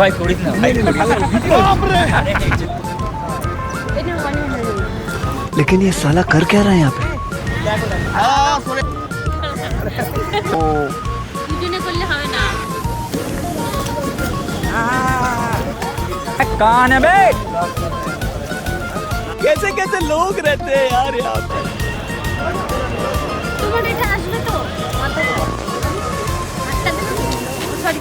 ভাই করিস না ভাই लेकिन ये साला कर क्या रहा है यहाँ पे? দুজনে করলে হবে না। কান है बे कैसे कैसे लोग रहते हैं यार यहाँ पे। তোমার এটা আসবে তো সরি।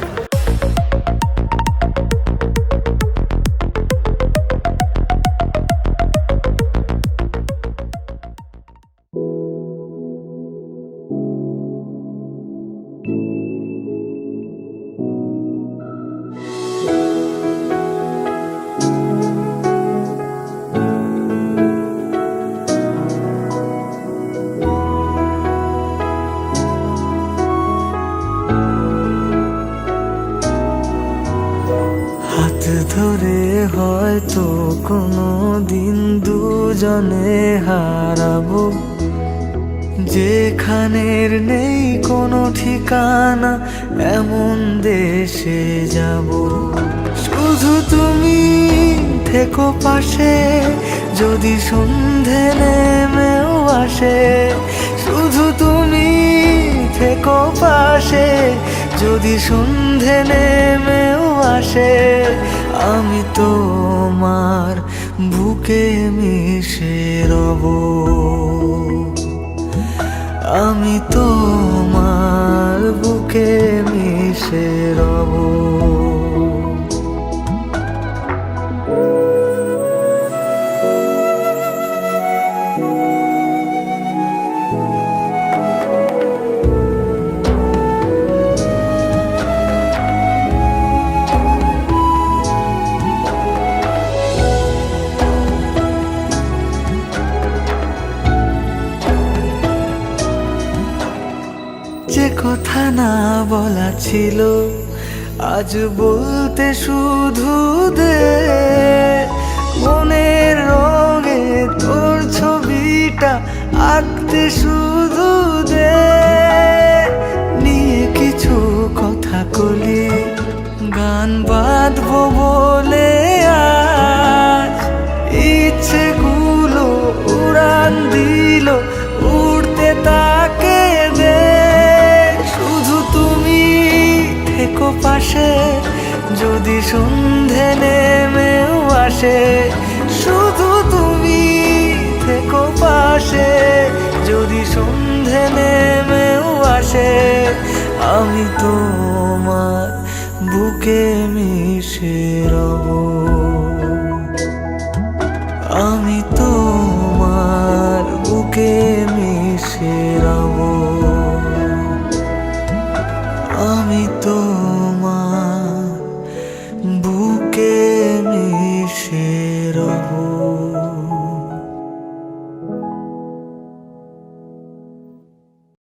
হাত ধরে হয়তো কোনো দিন দুজনে হারাবো, যেখানের নেই কোনো ঠিকানা এমন দেশে যাব। শুধু তুমি থেকো পাশে যদি সন্ধে নেমেও আসে, শুধু তুমি থেকো পাশে যদি সন্ধে নেমেও আসে। আমি তোমার বুকে মিশে রব, আমি তোমার বুকে মিশে রব। যে কথা না বলা ছিল আজ বলতে শুধু দে, মনের রঙে তোর ছবিটা আঁকতে শুধু দে। নিয়ে কিছু কথা কলি গান বাঁধবো বলে আজ ইচ্ছেগুলো উড়ান দিল, উড়তে তাকে দে। শুধু তুমি থেকো পাশে যদি সন্ধে নেমেও আসে, শুধু তুমি থেকো পাশে যদি সন্ধে নেমেও আসে। আমি তোমার বুকে মিশে রব, আমি তোমার বুকে মিশে রব, আমি তোমার বুকে মিশে রব।